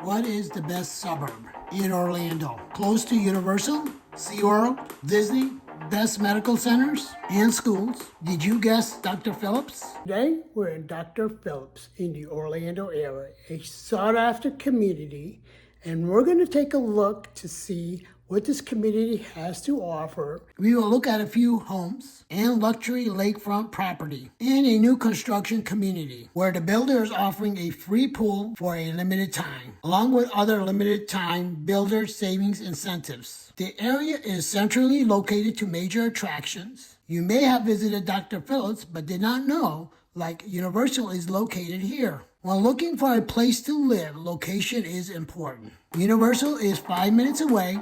What is the best suburb in Orlando? Close to Universal, SeaWorld, Disney, best medical centers, and schools. Did you guess Dr. Phillips? Today, we're in Dr. Phillips in the Orlando area, a sought-after community, and we're going to take a look to see what this community has to offer. We will look at a few homes and luxury lakefront property and a new construction community where the builder is offering a free pool for a limited time, along with other limited time builder savings incentives. The area is centrally located to major attractions. You may have visited Dr. Phillips but did not know, like Universal is located here. When looking for a place to live, location is important. Universal is 5 minutes away.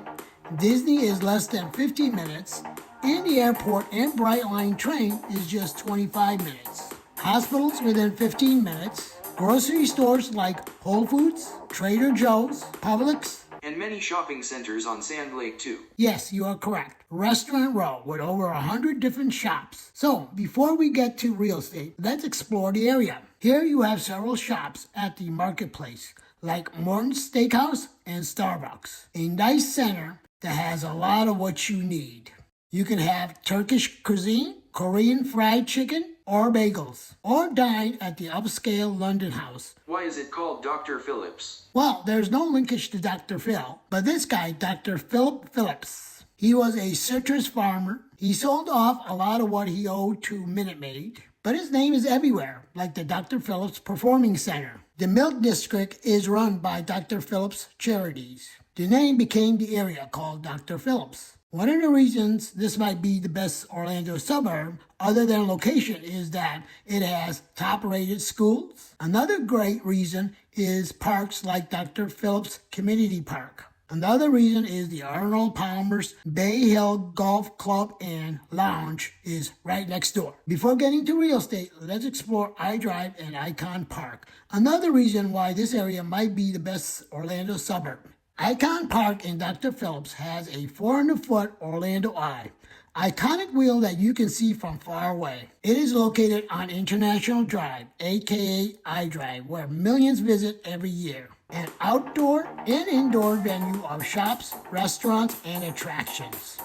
Disney is less than 15 minutes, and the airport and Brightline train is just 25 minutes. Hospitals within 15 minutes, grocery stores like Whole Foods, Trader Joe's, Publix, and many shopping centers on Sand Lake too. Yes, you are correct. Restaurant row with over 100 different shops. So, before we get to real estate, let's explore the area. Here you have several shops at the marketplace, like Morton's Steakhouse and Starbucks. A nice center that has a lot of what you need. You can have Turkish cuisine, Korean fried chicken, or bagels, or dine at the upscale London House. Why is it called Dr. Phillips? Well, there's no linkage to Dr. Phil, but this guy, Dr. Phillips, he was a citrus farmer. He sold off a lot of what he owed to Minute Maid, but his name is everywhere, like the Dr. Phillips Performing Center. The Milk District is run by Dr. Phillips Charities. The name became the area called Dr. Phillips. One of the reasons this might be the best Orlando suburb, other than location, is that it has top-rated schools. Another great reason is parks like Dr. Phillips Community Park. Another reason is the Arnold Palmer's Bay Hill Golf Club and Lounge is right next door. Before getting to real estate, let's explore iDrive and Icon Park. Another reason why this area might be the best Orlando suburb. Icon Park in Dr. Phillips has a 400-foot Orlando Eye, iconic wheel that you can see from far away. It is located on International Drive, aka iDrive, where millions visit every year. An outdoor and indoor venue of shops, restaurants, and attractions.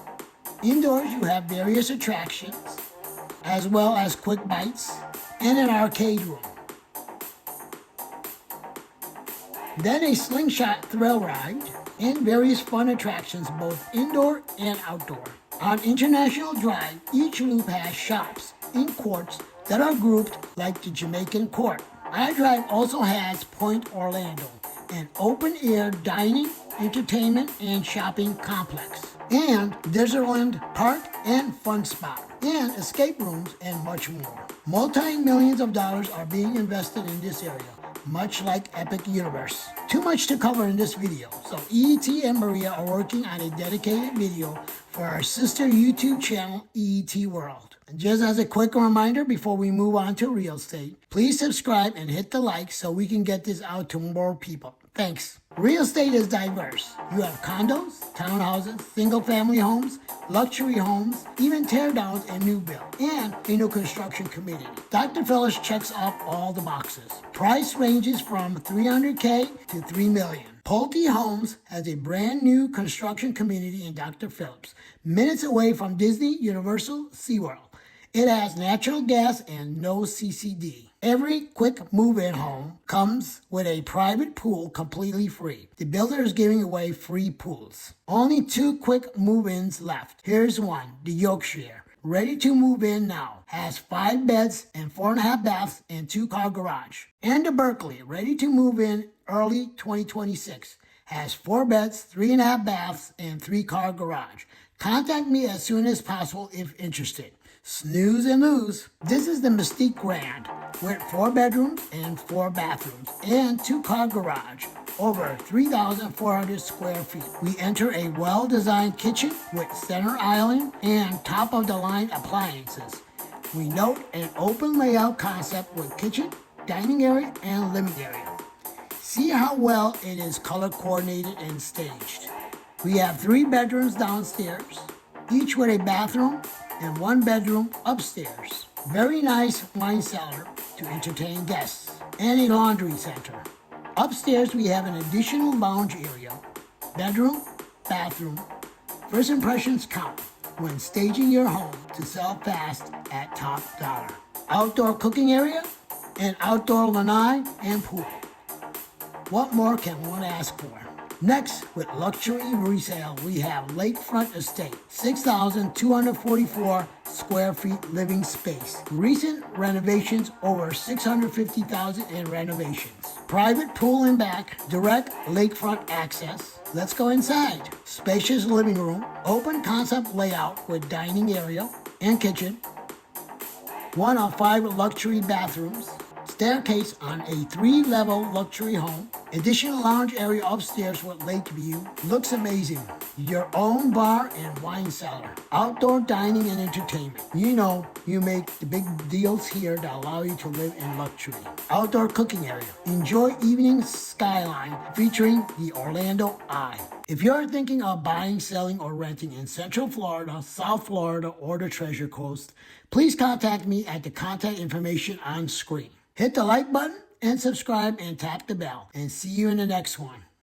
Indoors, you have various attractions, as well as quick bites, and an arcade room. Then a slingshot thrill ride, and various fun attractions both indoor and outdoor. On International Drive, each loop has shops in courts that are grouped like the Jamaican Court. iDrive also has Point Orlando, an open-air dining, entertainment, and shopping complex, and Desertland Park and Fun Spot, and escape rooms, and much more. Multi-millions of dollars are being invested in this area, much like Epic Universe. Too much to cover in this video, so EET and Maria are working on a dedicated video for our sister YouTube channel, EET World. And just as a quick reminder before we move on to real estate, please subscribe and hit the like so we can get this out to more people. Thanks. Real estate is diverse. You have condos, townhouses, single-family homes, luxury homes, even teardowns and new build, and a new construction community. Dr. Phillips checks off all the boxes. Price ranges from $300K to $3 million. Pulte Homes has a brand new construction community in Dr. Phillips, minutes away from Disney, Universal, SeaWorld. It has natural gas and no CCD. Every quick move-in home comes with a private pool completely free. The builder is giving away free pools. Only 2 quick move-ins left. Here's one, the Yorkshire. Ready to move in now. Has 5 beds and 4.5 baths and 2-car garage. And the Berkeley, ready to move in early 2026. Has 4 beds, 3.5 baths, and 3-car garage. Contact me as soon as possible if interested. Snooze and lose. This is the Mystique Grand with 4 bedrooms and 4 bathrooms and 2-car garage, over 3,400 square feet. We enter a well-designed kitchen with center island and top-of-the-line appliances. We note an open layout concept with kitchen, dining area, and living area. See how well it is color coordinated and staged. We have 3 bedrooms downstairs, each with a bathroom and 1 bedroom upstairs. Very nice wine cellar to entertain guests, and a laundry center. Upstairs, we have an additional lounge area, bedroom, bathroom. First impressions count when staging your home to sell fast at top dollar. Outdoor cooking area and outdoor lanai and pool. What more can one ask for? Next, with luxury resale, we have Lakefront Estate, 6,244 square feet living space. Recent renovations, over 650,000 in renovations. Private pool in back, direct lakefront access. Let's go inside. Spacious living room, open concept layout with dining area and kitchen. 1 of 5 luxury bathrooms. Staircase on a 3-level luxury home. Additional lounge area upstairs with lake view. Looks amazing. Your own bar and wine cellar. Outdoor dining and entertainment. You know, you make the big deals here that allow you to live in luxury. Outdoor cooking area. Enjoy evening skyline featuring the Orlando Eye. If you're thinking of buying, selling, or renting in Central Florida, South Florida, or the Treasure Coast, please contact me at the contact information on screen. Hit the like button and subscribe and tap the bell. And see you in the next one.